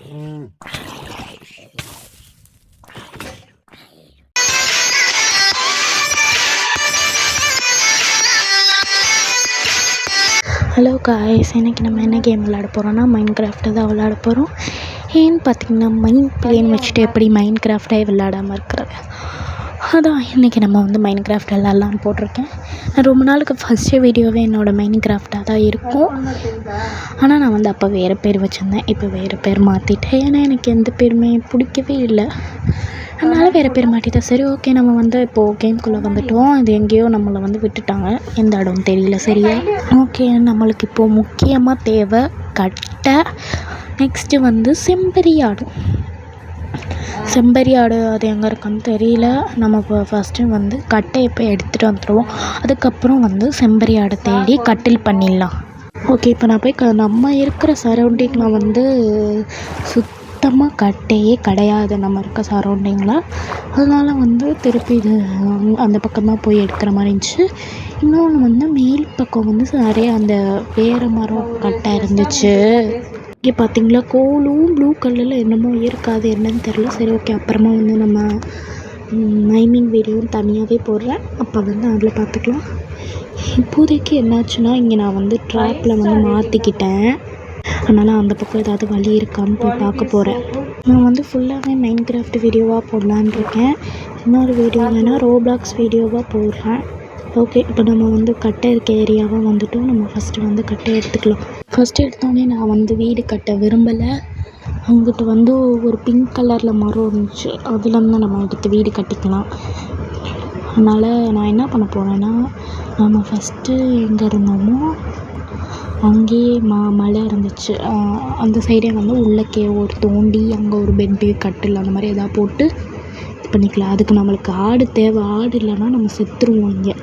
Hello guys, இன்றைக்கி நம்ம என்ன கேம் விளையாட போகிறோன்னா மைன்கிராஃப்ட்டு தான் விளையாட போகிறோம். ஏன்னு பார்த்திங்கன்னா மைண்ட் பிளேன் வச்சுட்டு எப்படி மைன்கிராஃப்டே விளையாடாமல் இருக்கிறது, அதான் இன்றைக்கி நம்ம வந்து மைன்கிராஃப்ட் விளையாடலான்னு போட்டிருக்கேன். நான் ரொம்ப நாளுக்கு ஃபஸ்ட்டு வீடியோவே என்னோடய மைன்கிராஃப்டாக தான் இருக்கும். ஆனால் நான் வந்து அப்போ வேறு பேர் வச்சுருந்தேன், இப்போ வேறு பேர் மாற்றிட்டேன். ஏன்னா எனக்கு எந்த பேருமே பிடிக்கவே இல்லை, அதனால் வேறு பேர் மாட்டிட்டேன். சரி, ஓகே, நம்ம வந்து இப்போது கேம்குள்ளே வந்துவிட்டோம். இது எங்கேயோ நம்மளை வந்து விட்டுட்டாங்க, எந்த இடம்னு தெரியல. சரியா, ஓகே. நம்மளுக்கு இப்போது முக்கியமாக தேவை கட்டை, நெக்ஸ்ட்டு வந்து செம்பரி ஆடு. செம்பரி ஆடு அது எங்கே இருக்குன்னு தெரியல. நம்ம இப்போ ஃபஸ்ட்டு வந்து கட்டையை போய் எடுத்துகிட்டு வந்துடுவோம். அதுக்கப்புறம் வந்து செம்பரி ஆடை தேடி கட்டில் பண்ணிடலாம். ஓகே, இப்போ நான் போய் நம்ம இருக்கிற சரௌண்டிங்கில் வந்து சுத்தமாக கட்டையே கிடையாது நம்ம இருக்க சரௌண்டிங்கில். அதனால் வந்து திருப்பி இது அந்த பக்கமாக போய் எடுக்கிற மாதிரி இருந்துச்சு. இன்னொன்று வந்து மேல் பக்கம் வந்து நிறைய அந்த வேறு மரம் கட்டை இருந்துச்சு. இங்கே பார்த்திங்களா, கோலும் ப்ளூ கலரில் என்னமோ இருக்காது, என்னன்னு தெரில. சரி, ஓகே, அப்புறமா வந்து நம்ம மைனிங் வீடியோவும் தனியாகவே போடுறேன், அப்போ வந்து அதில் பார்த்துக்கலாம். இப்போதைக்கு என்னாச்சுன்னா, இங்கே நான் வந்து ட்ராப்பில் வந்து மாற்றிக்கிட்டேன். அதனால் அந்த பக்கம் ஏதாவது வழி இருக்கான்னு போய் பார்க்க போகிறேன். நான் வந்து ஃபுல்லாகவே மைன்கிராஃப்ட் வீடியோவாக போடலான்னு இருக்கேன். இன்னொரு வீடியோ இல்லைன்னா ரோப்ளாக்ஸ் வீடியோவாக போடுறேன். ஓகே, இப்போ நம்ம வந்து கட்டை இருக்க ஏரியாவாக வந்துவிட்டோம். நம்ம ஃபஸ்ட்டு வந்து கட்டை எடுத்துக்கலாம். ஃபஸ்ட்டு எடுத்தோடனே நான் வந்து வீடு கட்ட விரும்பலை. அங்கிட்டு வந்து ஒரு பிங்க் கலரில் மரம் இருந்துச்சு, அதுலேருந்து நம்ம எடுத்து வீடு கட்டிக்கலாம். அதனால் நான் என்ன பண்ண போகிறேன்னா, நம்ம ஃபஸ்ட்டு எங்கே இருந்தோமோ அங்கேயே மலை இருந்துச்சு, அந்த சைடே வந்து உள்ளக்கே ஒரு தோண்டி அங்கே ஒரு பெட்டு கட்டில் அந்த மாதிரி எதாவது போட்டு இது பண்ணிக்கலாம். அதுக்கு நம்மளுக்கு ஆடு தேவை. ஆடு இல்லைன்னா நம்ம செத்துருவோம் இங்கே.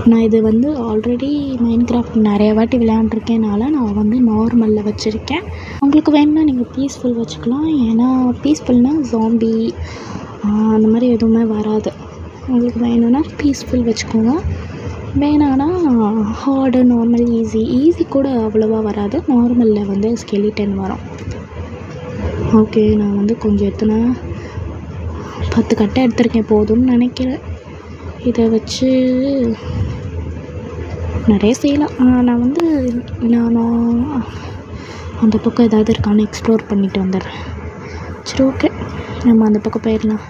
நான் இது வந்து ஆல்ரெடி மைன்கிராஃப்ட் நிறைய வாட்டி விளையாண்டுருக்கேனால நான் வந்து நார்மலில் வச்சுருக்கேன். உங்களுக்கு வேணும்னா நீங்கள் பீஸ்ஃபுல் வச்சுக்கலாம். ஏன்னா பீஸ்ஃபுல்னால் ஜாம்பி அந்த மாதிரி எதுவுமே வராது. உங்களுக்கு வேணும்னா பீஸ்ஃபுல் வச்சுக்கோங்க. வேணான்னா ஹார்டு, நார்மல், ஈஸி கூட அவ்வளோவா வராது. நார்மலில் வந்து ஸ்கெலிட்டன் வரும். ஓகே, நான் வந்து கொஞ்சம் எத்தனை 10 கட்டை எடுத்திருக்கேன், போதும்னு நினைக்கிறேன். இதை வச்சு நிறைய செய்யலாம். நான் வந்து அந்த பக்கம் ஏதாவது இருக்கான்னு எக்ஸ்ப்ளோர் பண்ணிட்டு வந்துடுறேன். சரி, ஓகே, நம்ம அந்த பக்கம் போயிடலாம்.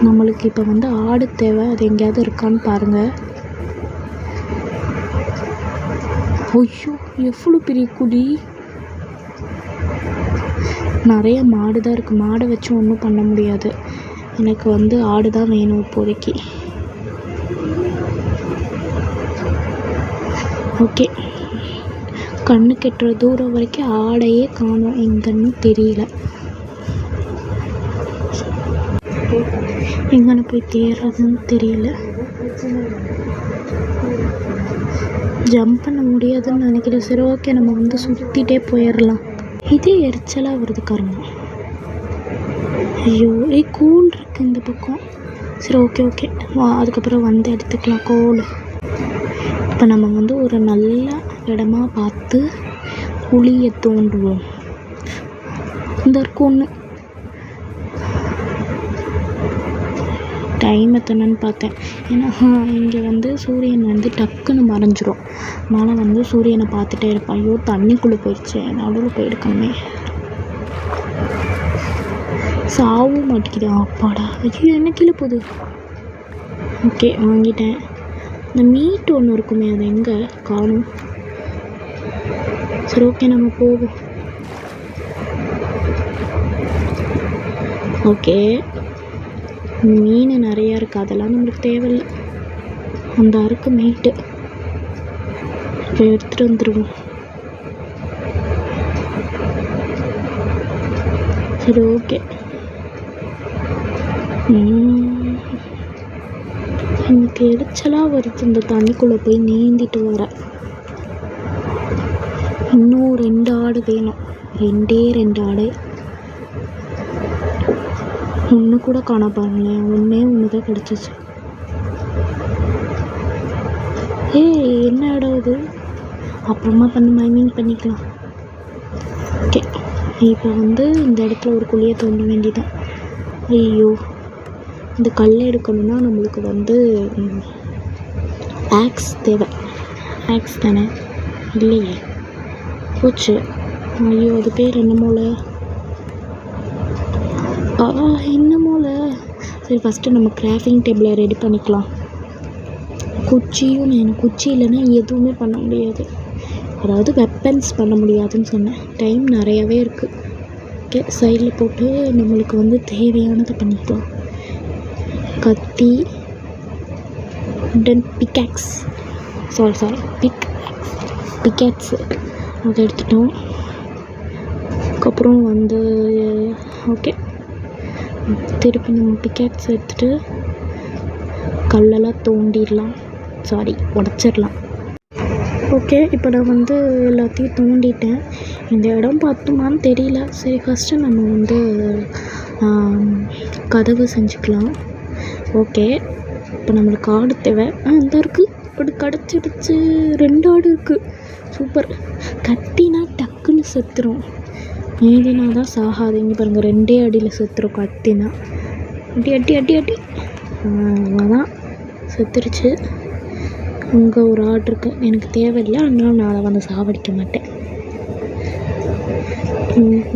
நம்மளுக்கு இப்போ வந்து ஆடு தேவை, அது எங்கேயாவது இருக்கான்னு பாருங்கள். ஐயோ, எவ்வளோ பெரிய குழி! நிறைய மாடு தான் இருக்குது. மாடை வச்சு ஒன்றும் பண்ண முடியாது. எனக்கு வந்து ஆடு தான் வேணும் இப்போதைக்கு. ஓகே, கண்ணு கெட்டுற தூரம் வரைக்கும் ஆடையே காணோம், எங்கன்னு தெரியல. எங்கன்னு போய் தேடுறதுன்னு தெரியல. ஜம்ப் பண்ண முடியாதுன்னு நினைக்கிறேன். சரி, ஓகே, நம்ம வந்து சுற்றிட்டே போயிடலாம். இதே எரிச்சலாக வருது காரணம். ஐயோ, கோல் இருக்குது இந்த பக்கம். சரி, ஓகே, அதுக்கப்புறம் வந்து எடுத்துக்கலாம் கோல். இப்போ நம்ம வந்து ஒரு நல்ல இடமா பார்த்து குழியை தோண்டுவோம். இந்த இருக்கும் ஒன்று. டைம் எத்தனைன்னு பார்த்தேன். ஏன்னா இங்கே வந்து சூரியன் வந்து டக்குன்னு மறைஞ்சிரும். அதனால் வந்து சூரியனை பார்த்துட்டே இருப்பேன். ஐயோ, தண்ணிக்குள்ளே போயிடுச்சு, நடுவில் போயிருக்கணுமே. சாவும் மாட்டேங்குது. அப்பாடா, ஐயோ, என்ன கீழே போகுது. ஓகே, வாங்கிட்டேன். இந்த மீட் ஒன்று இருக்குமே, அது எங்கே காணும்? சரி, ஓகே, நம்ம போவோம். ஓகே, மீன் நிறையா இருக்குது, அதெல்லாம் நம்மளுக்கு தேவையில்லை. அந்த அறுக்கு மீட்டு இப்போ எடுத்துகிட்டு வந்துடுவோம். சரி, ஓகே. எனக்கு எரிச்சலாக வருது இந்த தண்ணிக்குள்ளே போய் நீந்திட்டு வர. இன்னும் 2 ஆடு வேணும். 2 ஆடு. ஒன்று கூட காண பாருங்களேன். ஒன்று தான் கிடச்சிச்சு. என்ன இடம் இது? அப்புறமா மைனிங் பண்ணிக்கலாம். ஓகே, இப்போ வந்து இந்த இடத்துல ஒரு குழியை தோண்ட வேண்டியதான். ஐயோ, இந்த கல் எடுக்கணும்னா நம்மளுக்கு வந்து ஆக்ஸ் தேவை. ஆக்ஸ் தானே? இல்லையே, போச்சு. ஐயோ, அது பேர் என்னமோல. என்னமோல. சரி, ஃபஸ்ட்டு நம்ம கிராஃப்டிங் டேபிளை ரெடி பண்ணிக்கலாம். குச்சியும் எனக்கு குச்சி இல்லைன்னா எதுவுமே பண்ண முடியாது. அதாவது வெப்பன்ஸ் பண்ண முடியாதுன்னு சொன்னேன். டைம் நிறையாவே இருக்குது. ஓகே, சைடில் போட்டு நம்மளுக்கு வந்து தேவையானதை பண்ணிக்கலாம். கத்தி, உடன் பிக்காக்ஸ், சாரி பிக்காக்ஸு அதை எடுத்துட்டோம். அதுக்கப்புறம் வந்து ஓகே, திருப்பி நம்ம பிக்காக்ஸ் எடுத்துகிட்டு கல்லெல்லாம் தோண்டிடலாம், உடச்சிடலாம். ஓகே, இப்போ நான் வந்து எல்லாத்தையும் தோண்டிட்டேன். இந்த இடம் பத்துமான்னு தெரியல. சரி, ஃபஸ்ட்டு நம்ம வந்து கதவு செஞ்சுக்கலாம். ஓகே, இப்போ நம்மளுக்கு ஆடு தேவை. இந்த இருக்குது, அப்படி கிடச்சிடுச்சு. 2 ஆடு இருக்குது. சூப்பர். கத்தினா டக்குன்னு செத்துரும், மீதினா தான் சாகாது. இங்கே பாருங்கள், 2 அடியில் செத்துரும் கத்தினா. அடி அதான் செத்துருச்சு. அங்கே ஒரு ஆடு இருக்குது, எனக்கு தேவையில்லை, அதனால நான் அதை வந்து சாவடிக்க மாட்டேன்.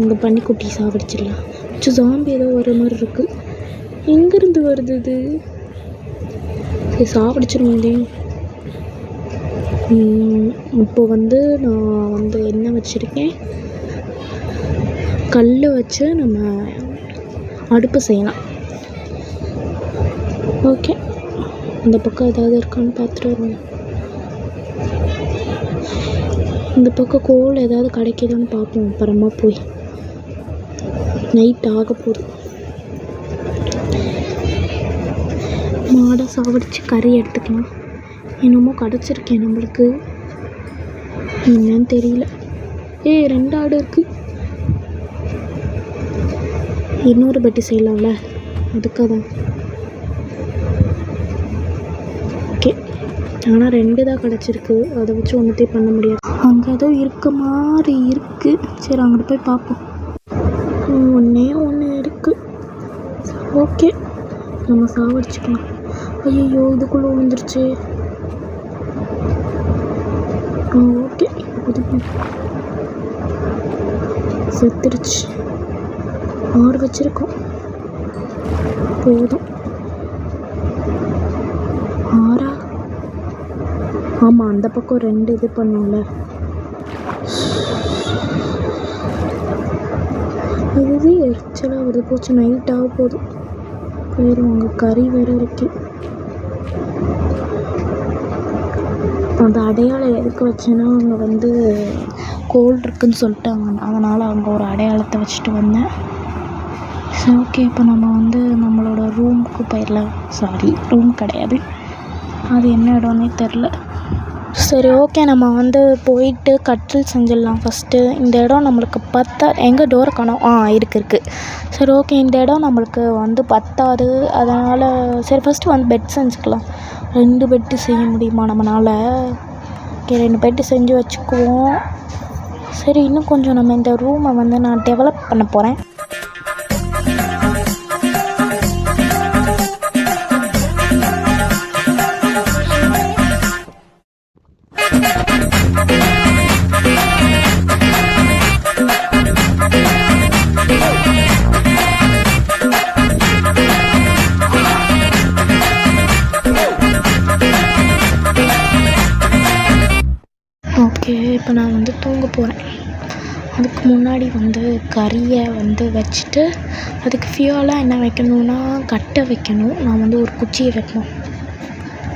இங்கே பன்னிக்குட்டி சாவடிச்சிடலாம். ஜாம்பி ஏதோ வர மாதிரி இருக்குது. எங்கேருந்து வருது இது? சரி, சாவடிச்சிருவோம். இப்போ வந்து நான் வந்து என்ன வச்சுருக்கேன், கல் வச்சு நம்ம அடுப்பு செய்யலாம். ஓகே, இந்த பக்கம் ஏதாவது இருக்கான்னு பார்த்துட்டு வருவோம். இந்த பக்கம் கோல் ஏதாவது கிடைக்கிதான்னு பார்ப்போம். அப்புறமா போய் நைட் ஆக போகுது. மாடை சாவடிச்சு கறி எடுத்துக்கலாம். என்னமோ கிடச்சிருக்கேன் நம்மளுக்கு, என்னன்னு தெரியல. 2 ஆடு இருக்குது. இன்னொரு பெட்டு செய்யலாம்ல, அதுக்காக தான். ஓகே, ஆனால் 2 தான் கிடச்சிருக்கு. அதை வச்சு ஒன்றுத்தையும் பண்ண முடியாது. அங்கே ஏதோ இருக்க மாதிரி இருக்குது. சரி, அங்கிட்டு போய் பார்ப்போம். ஒன்றே ஒன்று இருக்குது. ஓகே, நம்ம சாவடிச்சுக்கலாம். ஐயோ, இதுக்குள்ளே விழுந்துருச்சு. ஓகே, செத்துருச்சு. 6 வச்சுருக்கோம், போதும். 6? ஆமாம், அந்த பக்கம் 2 இது பண்ணோம்ல. இது எரிச்சலாக வருது. போச்சு, நைட் ஆக போகுது. போயிடுவாங்க, கறி வேறு இருக்கு. அந்த அடையாளம் எதுக்கு வச்சேன்னா, அங்கே வந்து கோல்டு இருக்குதுன்னு சொல்லிட்டாங்க. அதனால் அங்கே ஒரு அடையாளத்தை வச்சுட்டு வந்தேன். சரி, ஓகே, இப்போ நம்ம வந்து நம்மளோட ரூமுக்கு போயிடலாம். ரூம் கிடையாது, அது என்ன இடம்னே தெரில. சரி, ஓகே, நம்ம வந்து போயிட்டு கட்டில் செஞ்சிடலாம். ஃபஸ்ட்டு இந்த இடம் நம்மளுக்கு எங்கே டோரை காணோம்? இருக்குது. சரி, ஓகே, இந்த இடம் நம்மளுக்கு வந்து பத்தாது. அதனால் சரி, ஃபஸ்ட்டு வந்து பெட் செஞ்சுக்கலாம். 2 பெட்டு செய்ய முடியுமா நம்மளால்? ஓகே, 2 பெட்டு செஞ்சு வச்சுக்குவோம். சரி, இன்னும் கொஞ்சம் நம்ம இந்த ரூமை வந்து நான் டெவலப் பண்ண போகிறேன். ஓகே, இப்போ நான் வந்து தூங்க போகிறேன். அதுக்கு முன்னாடி வந்து கறியை வந்து வச்சுட்டு அதுக்கு ஃபியூலாக என்ன வைக்கணும்னா கட்டை வைக்கணும். நான் வந்து ஒரு குச்சியை வைக்கணும்.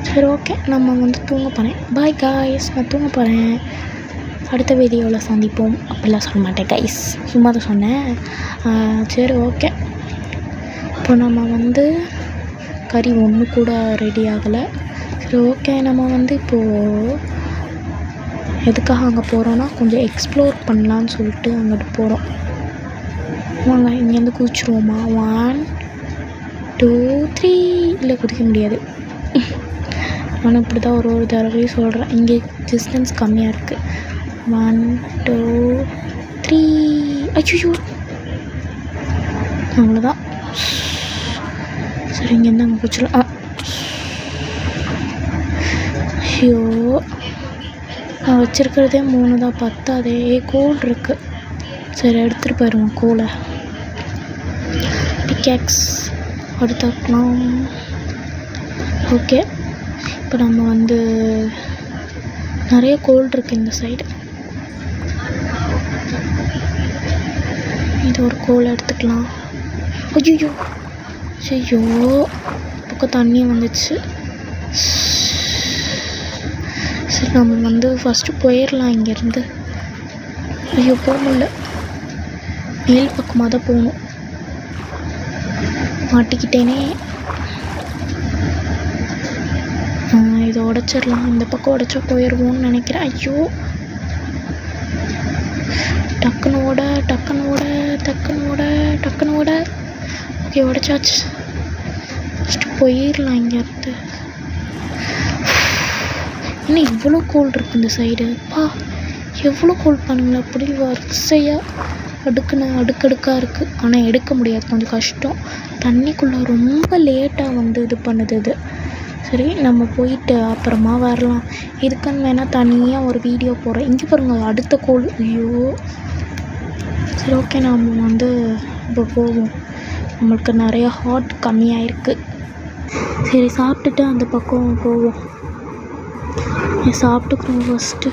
சரி, ஓகே, நம்ம வந்து தூங்க போகிறேன். பாய் காய்ஸ், நான் தூங்க போகிறேன். அடுத்த வீடியோவில் சந்திப்போம். அப்படிலாம் சொல்ல மாட்டேன் கைஸ், சும்மா தான் சொன்னேன். சரி, ஓகே, இப்போ நம்ம வந்து கறி ஒன்று கூட ரெடி ஆகலை. சரி, ஓகே, நம்ம வந்து இப்போது எதுக்காக அங்கே போகிறோன்னா கொஞ்சம் எக்ஸ்ப்ளோர் பண்ணலான்னு சொல்லிட்டு அங்கிட்டு போகிறோம். வாங்க, இங்கேருந்து குதிச்சிருவோமா? 1 2 3. இல்லை, குதிக்க முடியாது. நான் இப்படி தான் ஒரு தடவையும் சொல்கிறேன். இங்கே டிஸ்டன்ஸ் கம்மியாக இருக்குது. 1 2 3. ஐயோ, அவ்வளோதான். சரி, இங்கே இருந்தாங்க போச்சுல. ஐயோ, நான் வச்சுருக்கிறதே 3 தான், பத்தாதே. கோல் இருக்குது. சரி, எடுத்துகிட்டு போயிடுவோம் கோலை. பிக்காக்ஸ் எடுத்துக்கலாம். ஓகே, இப்போ நம்ம வந்து நிறைய கோல் இருக்குது இந்த சைடு. இது ஒரு கோல் எடுத்துக்கலாம். ஐயோ ஐயோ, பக்கம் தண்ணி வந்துச்சு. சரி, நம்ம வந்து ஃபஸ்ட்டு போயிடலாம் இங்கேருந்து. ஐயோ, போக முடியல. மேல் பக்கமாக தான் போகணும். மாட்டிக்கிட்டேனே. இதை உடச்சிடலாம். இந்த பக்கம் உடச்சா போயிடுவோம்னு நினைக்கிறேன். ஐயோ, டக்குன்னு ஓட டக்குன்னு ஓட டக்குன்னு ஓட டக்குன்னு ஓட. ஓகே, உடச்சாச்சு. ஃபஸ்ட்டு போயிடலாம் இங்கேருந்து. இன்னும் இவ்வளோ கோல் இருக்குது இந்த சைடு. எவ்வளோ கோல் பண்ணுங்களேன். அப்படி வரிசையாக அடுக்கடுக்காக இருக்குது. ஆனால் எடுக்க முடியாது, கொஞ்சம் கஷ்டம். தண்ணிக்குள்ளே ரொம்ப லேட்டாக வந்து இது பண்ணுது இது. சரி, நம்ம போயிட்டு அப்புறமா வரலாம். இதுக்குன்னு வேணால் தனியாக ஒரு வீடியோ போடுறேன். இங்கே பாருங்கள், அடுத்த கோல். ஐயோ, சரி, ஓகே, நம்ம வந்து இப்போ போவோம். நம்மளுக்கு நிறையா ஹார்ட் கம்மியாயிருக்கு. சரி, சாப்பிட்டுட்டு அந்த பக்கம் போவோம். சாப்பிட்டுக்கிறோம் ஃபஸ்ட்டு.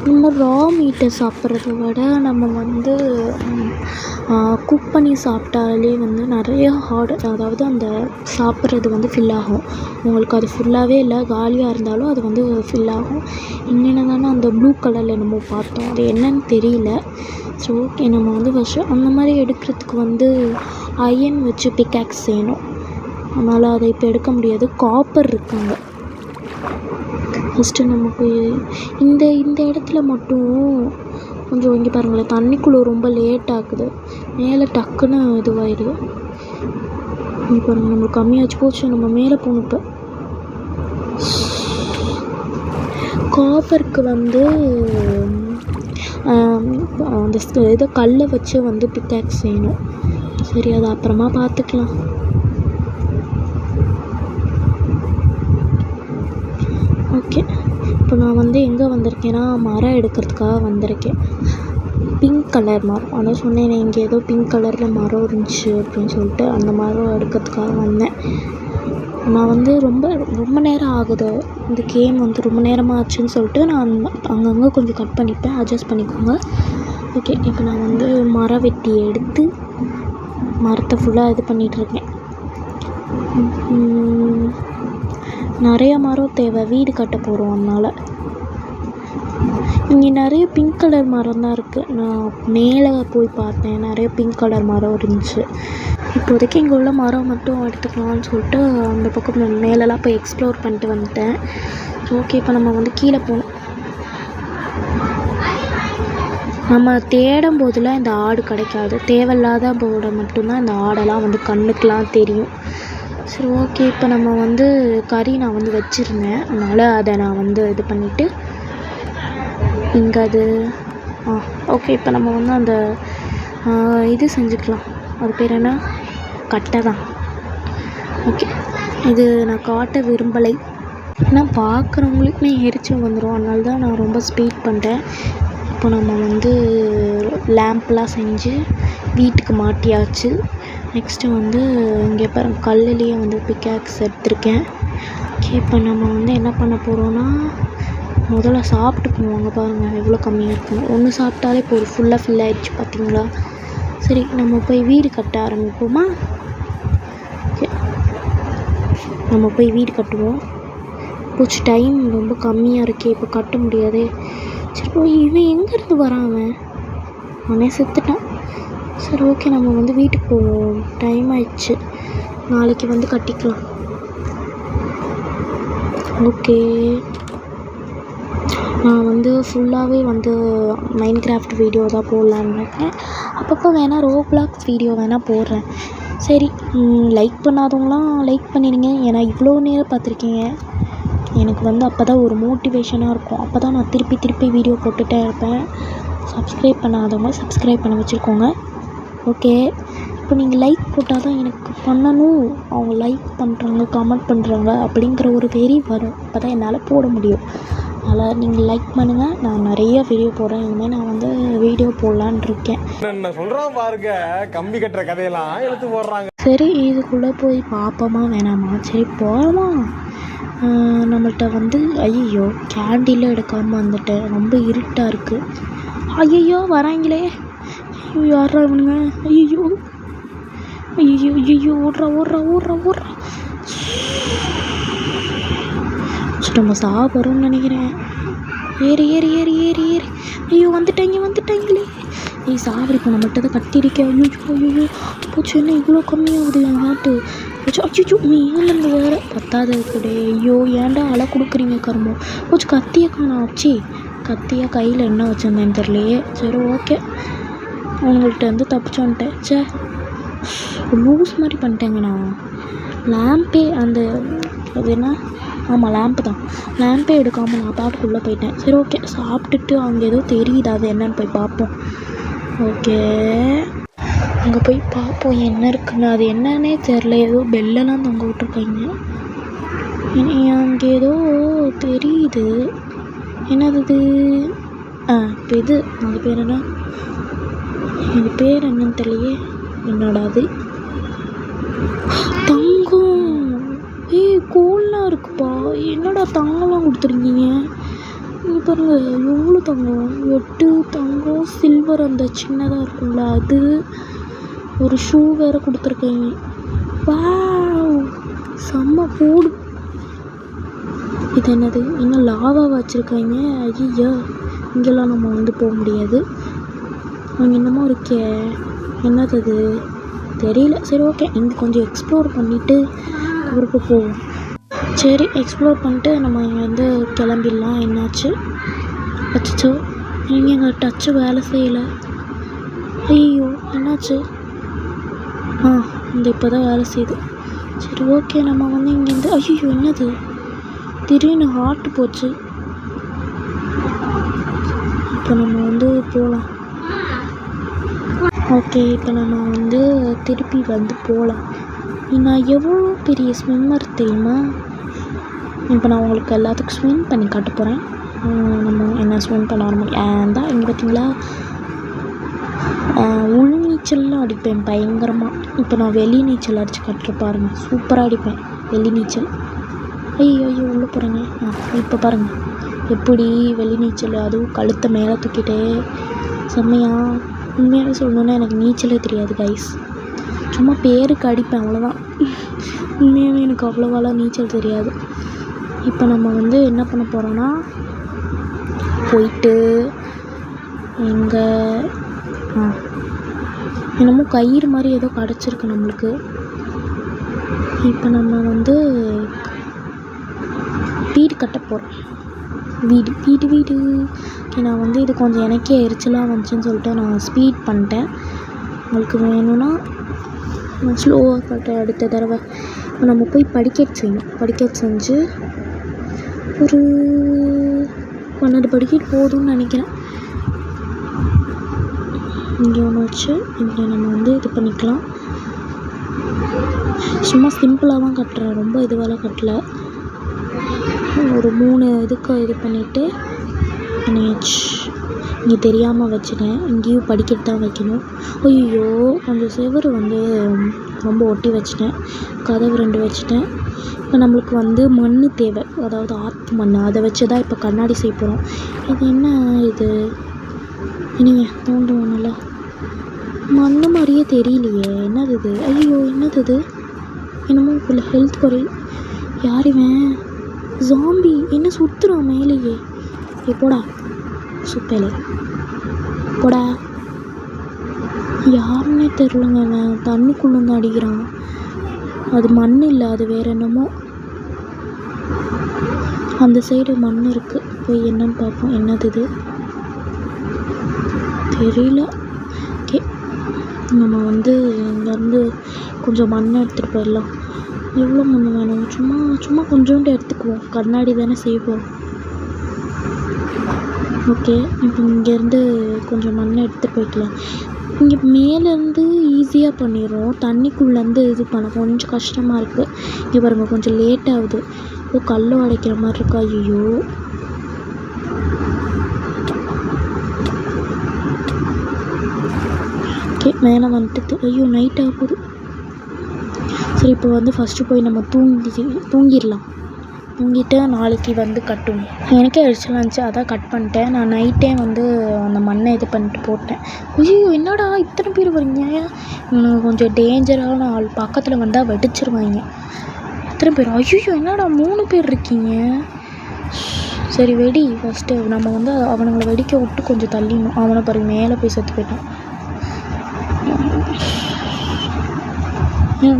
இந்த ரா மீட்டை சாப்பிட்றத விட நம்ம வந்து குக் பண்ணி சாப்பிட்டாலே வந்து நிறைய அதாவது அந்த சாப்பிட்றது வந்து ஃபில் ஆகும். உங்களுக்கு அது ஃபுல்லாகவே இல்லை, காலியாக இருந்தாலும் அது வந்து ஃபில் ஆகும். இன்னென்ன தானே அந்த ப்ளூ கலரில் நம்ம பார்த்தோம், அது என்னன்னு தெரியல. ஸோ ஓகே, நம்ம வந்து ஃபஸ்ட்டு அந்த மாதிரி எடுக்கிறதுக்கு வந்து அயன் வச்சு பிக்காக்ஸ் செய்யணும். அதனால் அதை இப்போ எடுக்க முடியாது. காப்பர் இருக்காங்க. ஃபஸ்ட்டு நமக்கு இந்த இடத்துல மட்டும் கொஞ்சம் இங்கே பாருங்களேன், தண்ணிக்குள்ளே ரொம்ப லேட் ஆகுது. மேலே டக்குன்னு இதுவாயிடுது. இங்கே பாருங்கள், நம்மளுக்கு கம்மியாச்சு போச்சு. நம்ம மேலே போகணும். இப்போ காப்பருக்கு வந்து அந்த இதை கல்லை வச்சு வந்து பிக்காக்ஸ் செய்யணும். சரி, அதை அப்புறமா பார்த்துக்கலாம். ஓகே, இப்போ நான் வந்து எங்கே வந்திருக்கேன்னா, மரம் எடுக்கிறதுக்காக வந்திருக்கேன். பிங்க் கலர் மரம். அதான் சொன்னேன், இங்கே ஏதோ பிங்க் கலரில் மரம் இருந்துச்சு அப்படின்னு சொல்லிட்டு அந்த மரம் எடுக்கிறதுக்காக வந்தேன். நான் வந்து ரொம்ப நேரம் ஆகுது. இந்த கேம் வந்து ரொம்ப நேரமாக ஆச்சுன்னு சொல்லிட்டு நான் அங்கங்கே கொஞ்சம் கட் பண்ணிப்பேன், அட்ஜஸ்ட் பண்ணிக்கோங்க. ஓகே, இப்போ நான் வந்து மரம் வெட்டி எடுத்து மரத்தை ஃபுல்லாக இது பண்ணிகிட்ருக்கேன். நிறைய மரம் தேவை, வீடு கட்ட போகிறோம். அதனால் இங்கே நிறைய பிங்க் கலர் மரம் தான் இருக்குது. நான் மேலே போய் பார்த்தேன், நிறைய பிங்க் கலர் மரம் இருந்துச்சு. இப்போதைக்கு இங்கே உள்ள மரம் மட்டும் எடுத்துக்கலாம்னு சொல்லிட்டு அந்த பக்கம் மேலெலாம் போய் எக்ஸ்ப்ளோர் பண்ணிட்டு வந்துட்டேன். ஓகே, இப்போ நம்ம வந்து கீழே போகணும். நம்ம தேடும் போதெல்லாம் இந்த ஆடு கிடைக்காது. தேவையில்லாத போர்டை மட்டும்தான் இந்த ஆடெல்லாம் வந்து கண்ணுக்கெலாம் தெரியும். சரி, ஓகே, இப்போ நம்ம வந்து கறி நான் வந்து வச்சுருந்தேன். அதனால் அதை நான் வந்து இது பண்ணிவிட்டு இங்கே அது ஓகே, இப்போ நம்ம வந்து அந்த இது செஞ்சுக்கலாம். அது பேர் என்ன? கட்டை தான். ஓகே, இது நான் காட்ட விரும்பலை. ஏன்னா பார்க்குறவங்களுக்குமே எரிச்சல் வந்துடும். அதனால தான் நான் ரொம்ப ஸ்பீட் பண்ணுறேன். இப்போ நம்ம வந்து லேம்ப்லாம் செஞ்சு வீட்டுக்கு மாட்டியாச்சு. நெக்ஸ்ட்டு வந்து இங்கே பாருங்கள், கல்லுலேயே வந்து பிக்காக்ஸ் எடுத்திருக்கேன். ஓகே, இப்போ நம்ம வந்து என்ன பண்ண போகிறோன்னா, முதல்ல சாப்பிட்டுக்கணும். அங்கே பாருங்கள் எவ்வளோ கம்மியாக இருக்குன்னு. ஒன்று சாப்பிட்டாலே போதும், ஃபுல்லாக ஃபில் ஆகிடுச்சு பார்த்தீங்களா. சரி, நம்ம போய் வீடு கட்ட ஆரம்பிப்போமா? ஓகே, நம்ம போய் வீடு கட்டுவோம். போச்சு, டைம் ரொம்ப கம்மியாக இருக்கே, இப்போ கட்ட முடியாதே. சரி, போய் இவன் எங்கேருந்து வரான்? அவனே செத்துட்டான். சரி, ஓகே, நம்ம வந்து வீட்டுக்கு போவோம். டைம் ஆயிடுச்சு, நாளைக்கு வந்து கட்டிக்கலாம். ஓகே, நான் வந்து ஃபுல்லாகவே வந்து மைன்கிராஃப்ட் வீடியோ தான் போடலான்னு இருக்கேன். அப்பப்போ வேணால் ரோப்ளாக்ஸ் வீடியோ வேணால் போடுறேன். சரி, லைக் பண்ணாதவங்களாம் லைக் பண்ணிடுங்க. ஏன்னா இவ்வளோ நேரம் பார்த்துருக்கீங்க, எனக்கு வந்து அப்போ தான் ஒரு மோட்டிவேஷனாக இருக்கும். அப்போ தான் நான் திருப்பி திருப்பி வீடியோ போட்டுகிட்டே இருப்பேன். சப்ஸ்கிரைப் பண்ணாதவங்க சப்ஸ்கிரைப் பண்ண வச்சுருக்கோங்க. ஓகே, இப்போ நீங்கள் லைக் போட்டால் தான் எனக்கு பண்ணணும், அவங்க லைக் பண்ணுறாங்க கமெண்ட் பண்ணுறாங்க அப்படிங்கிற ஒரு வெறி வரும். அப்போ தான் என்னால் போட முடியும். அதனால் நீங்கள் லைக் பண்ணுங்கள். நான் நிறைய வீடியோ போடுறேன். இனிமேல் நான் வந்து வீடியோ போடலான் இருக்கேன். என்ன சொல்கிறான் பாருங்க, கம்பி கட்டுற கதையெல்லாம் எடுத்து போடுறாங்க. சரி, இதுக்குள்ளே போய் பார்ப்போமா வேணாமா? சரி போகலாமா? நம்மள்கிட்ட வந்து ஐயோ கேண்டில் எடுக்காமல் வந்துட்டேன். ரொம்ப இருட்டாக இருக்குது. ஐயோ வராங்களே, யாரா இவனுங்க? ஐயோ ஐயோ ஐயோ ஓடுறா ஓடுறா ஓடுறா ஓடுறா. நம்ம சாப்பிட்றோம்னு நினைக்கிறேன். ஏறி ஏறி ஏறி ஏறி ஏறி. ஐயோ வந்துட்டாங்களே. ஏய் சாப்பிடு, இப்போ நம்மகிட்ட தான் கத்திருக்கேன். ஐயோ போச்சு, என்ன இவ்வளோ கம்மியாகுது என் ஹார்ட்டு? ஐயோ மேலேருந்து வேறு பத்தாது கூட. ஐயோ ஏன்டா அலை கொடுக்குறீங்க கருமம். போச்சு, கத்தியை காணோம். ஆச்சு கத்தியா கையில் என்ன வச்சுருந்தேன்னு தெரியலையே. சரி ஓகே, அவங்கள்ட்ட வந்து தப்பிச்சு வந்துட்டேன். சே லூஸ் மாதிரி பண்ணிட்டேங்க நான். லேம்பே அந்த அது என்ன, ஆமாம் லேம்ப்பு தான். லேம்பே எடுக்காமல் நான் பாட்டுக்குள்ளே போயிட்டேன். சரி ஓகே, சாப்பிட்டுட்டு அங்கே ஏதோ தெரியுது, அது என்னன்னு போய் பார்ப்போம். ஓகே, அங்கே போய் பார்ப்போம் என்ன இருக்குன்னு. அது என்னன்னே தெரில, ஏதோ பெல்லெல்லாம் தொங்க விட்ருக்காங்க. அங்கே ஏதோ தெரியுது, என்னது இது? இப்போ இது அது பேர் என்ன? இது பேர் என்னன்னு தெரியலையே. என்னடா அது? தங்கம். கோல்லாம் இருக்குப்பா. என்னடா தங்கம்லாம் கொடுத்துருக்கீங்க? இங்கே பாருங்க எவ்வளோ தங்கம். 8 தங்கம், சில்வர் அந்த சின்னதாக இருக்கும்ல அது, ஒரு ஷூ வேறு கொடுத்துருக்காங்க. வாவ் செம்ம போடு. இது என்னது? இன்னும் லாவா வச்சுருக்காங்க. ஐயா இங்கெல்லாம் நம்ம வந்து போக முடியாது. அங்கே என்னமோ இருக்கே, என்னது அது தெரியல. சரி ஓகே, இங்கே கொஞ்சம் எக்ஸ்ப்ளோர் பண்ணிவிட்டு ஊருக்கு போவோம். சரி எக்ஸ்ப்ளோர் பண்ணிட்டு நம்ம இங்கே வந்து கிளம்பிடலாம். என்னாச்சு? அச்சோ, நீங்கள் எங்கள் டச்சு வேலை செய்யலை. ஐயோ என்னாச்சு? இந்த இப்போ தான் வேலை செய்யுது. சரி ஓகே, நம்ம வந்து இங்கேருந்து ஐயோ என்னது திடீர்னு ஹார்ட்டு போச்சு. இப்போ நம்ம வந்து போகலாம். ஓகே, இப்போ நம்ம வந்து திருப்பி வந்து போகலாம். நான் எவ்வளோ பெரிய ஸ்விம்மர் தெரியுமா? இப்போ நான் உங்களுக்கு எல்லாத்துக்கும் ஸ்விம் பண்ணி காட்ட போகிறேன். நம்ம என்ன ஸ்விம் பண்ண ஆரம்பிக்கும் தான். இங்கே பார்த்தீங்களா, உள் நீச்சல்லாம் அடிப்பேன் பயங்கரமாக. இப்போ நான் வெளி நீச்சல் அடித்து காட்டுற பாருங்கள், சூப்பராக அடிப்பேன் வெளி நீச்சல். ஐயோ உள்ளே போகிறேங்க. இப்போ பாருங்கள் எப்படி வெளி நீச்சல், அதுவும் கழுத்தை மேலே தூக்கிட்டே செம்மையா. உண்மையாகவே சொல்லணுன்னா எனக்கு நீச்சலே தெரியாது கைஸ், சும்மா பேருக்கு அடிப்பேன் அவ்வளோதான். உண்மையாகவே எனக்கு அவ்வளோவாலாம் நீச்சல் தெரியாது. இப்போ நம்ம வந்து என்ன பண்ண போகிறோன்னா, போயிட்டு எங்கே என்னமோ கயிறு மாதிரி ஏதோ கிடச்சிருக்கு நம்மளுக்கு. இப்போ நம்ம வந்து வீடு கட்ட போகிறோம். வீடு. நான் வந்து இது கொஞ்சம் எனக்கே எரிச்சலாக வந்துச்சுன்னு சொல்லிட்டு நான் ஸ்பீட் பண்ணிட்டேன். உங்களுக்கு வேணும்னா நான் ஸ்லோவாக காட்டுறேன் அடுத்த தடவை. நம்ம போய் படிக்கட்டு செஞ்சு ஒரு 12 படிக்கட்டு போதும்னு நினைக்கிறேன். இங்கே ஒன்று வச்சு இங்கே நம்ம வந்து இது பண்ணிக்கலாம். சும்மா சிம்பிளாக தான் கட்டுறேன், ரொம்ப இதுவெல்லாம் கட்டலை. ஒரு 3 இதுக்கு இது பண்ணிவிட்டு பண்ணியாச்சு. இங்கே தெரியாமல் வச்சுட்டேன், இங்கேயும் படிக்கட்டு தான் வைக்கணும். ஐயோ கொஞ்சம் செவரு வந்து ரொம்ப ஒட்டி வச்சுட்டேன், கதவு 2 வச்சுட்டேன். இப்போ நம்மளுக்கு வந்து மண் தேவை, அதாவது ஆற்று மண். அதை வச்சு தான் இப்போ கண்ணாடி செய்ய போகிறோம். இது என்ன இது? இனிங்க தோண்டுவோம்ல, மண் மாதிரியே தெரியலையே, என்னது இது? ஐயோ என்னது இது? என்னமோ இப்போ ஹெல்த் குறையும். யார் இவன்? ஜாம்பி என்ன சுற்றுறான் மேலேயே. போடா சுப்பேலே போடா. யாருன்னே தெரிலங்க, அவன் தண்ணிக்குள்ளே வந்து அடிக்கிறான். அது மண் இல்லை, அது வேறு என்னமோ. அந்த சைடு மண் இருக்குது, போய் என்னன்னு பார்ப்போம். என்னது இது தெரியல. ஓகே, நம்ம வந்து இங்கேருந்து கொஞ்சம் மண் எடுத்துகிட்டு போயிடலாம். எவ்வளோ மண் வேணும்? சும்மா சும்மா கொஞ்சோண்டு எடுத்துக்குவோம், கண்ணாடி தானே செய்வோம். ஓகே, இப்போ இங்கேருந்து கொஞ்சம் மண் எடுத்துகிட்டு போய்க்கலாம். இங்கே மேலேருந்து ஈஸியாக பண்ணிடுறோம், தண்ணிக்குள்ளேருந்து இது பண்ண கொஞ்சம் கஷ்டமாக இருக்குது. இங்கே பாருங்க, கொஞ்சம் லேட் ஆகுது. ஏதோ கல் உடைக்கிற மாதிரி இருக்கா. ஐயோ, ஓகே மேலே வந்துட்டு. ஐயோ, நைட் ஆக போகுது. சரி, இப்போ வந்து ஃபஸ்ட்டு போய் நம்ம தூங்கிடலாம். தூங்கிட்டு நாளைக்கு வந்து கட்டுவோம். எனக்கே எரிச்சலாக இருந்துச்சு, அதான் கட் பண்ணிட்டேன். நான் நைட்டே வந்து அந்த மண்ணை இது பண்ணிட்டு போட்டேன். ஐயோ, என்னடா இத்தனை பேர் வரீங்க? கொஞ்சம் டேஞ்சரான ஆள், பக்கத்தில் வந்தால் வெடிச்சிருவாங்க. எத்தனை பேர்? ஐயோ, என்னடா 3 பேர் இருக்கீங்க? சரி வெடி ஃபஸ்ட்டு. நம்ம வந்து அவனுங்களை வெடிக்க விட்டு கொஞ்சம் தள்ளிடணும். அவனை பாருங்க, மேலே போய் செத்து போயிட்டான்.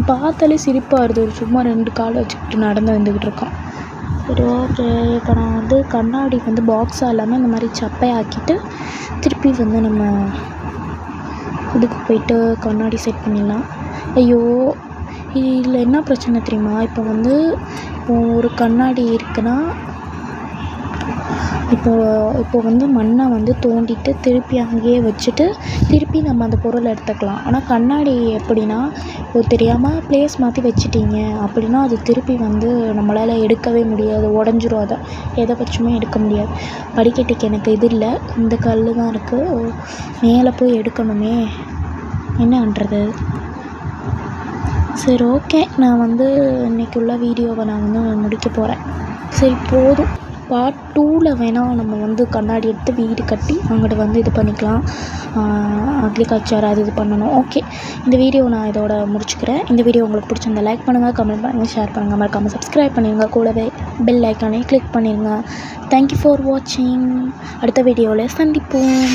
பார்த்தாலே சிரிப்பாக வருது. ஒரு சும்மா 2 காலை வச்சுக்கிட்டு நடந்து வந்துக்கிட்டு இருக்கான். சரி ஓகே, இப்போ நான் வந்து கண்ணாடி வந்து பாக்ஸாக இல்லாமல் இந்த மாதிரி சப்பையாக்கிட்டு திருப்பி வந்து நம்ம இதுக்கு போயிட்டு கண்ணாடி செட் பண்ணிடலாம். ஐயோ, இதில் என்ன பிரச்சனை தெரியுமா? இப்போ வந்து ஒரு கண்ணாடி இருக்குன்னா, இப்போ வந்து மண்ணை வந்து தோண்டிட்டு திருப்பி அங்கேயே வச்சுட்டு திருப்பி நம்ம அந்த பொருளை எடுத்துக்கலாம். ஆனால் கண்ணாடி எப்படின்னா, இப்போ தெரியாமல் ப்ளேஸ் மாற்றி வச்சிட்டிங்க அப்படின்னா அது திருப்பி வந்து நம்மளால் எடுக்கவே முடியாது, உடஞ்சிரும். அதை எதை வச்சுமே எடுக்க முடியாது. படிக்கட்டுக்கு எனக்கு இது இல்லை, இந்த கல் தான் இருக்குது. மேலே போய் எடுக்கணுமே, என்ன பண்ணுறது? சரி ஓகே, நான் வந்து இன்றைக்கி உள்ள வீடியோவை நான் வந்து முடிக்க போகிறேன். சரி போதும். பார்ட் 2ல் வேணால் நம்ம வந்து கண்ணாடி எடுத்து வீடு கட்டி அங்கிட்டு வந்து இது பண்ணிக்கலாம். அக்ரிகல்ச்சர் அது இது பண்ணணும். ஓகே, இந்த வீடியோ நான் இதோட முடிச்சுக்கிறேன். இந்த வீடியோ உங்களுக்கு பிடிச்சிருந்தா லைக் பண்ணுங்கள், கமெண்ட் பண்ணுங்கள், ஷேர் பண்ணுங்கள், மறக்காமல் சப்ஸ்கிரைப் பண்ணிடுங்க. கூடவே பெல் ஐக்கானே கிளிக் பண்ணிடுங்க. தேங்க்யூ ஃபார் வாட்சிங். அடுத்த வீடியோவில் சந்திப்போம்.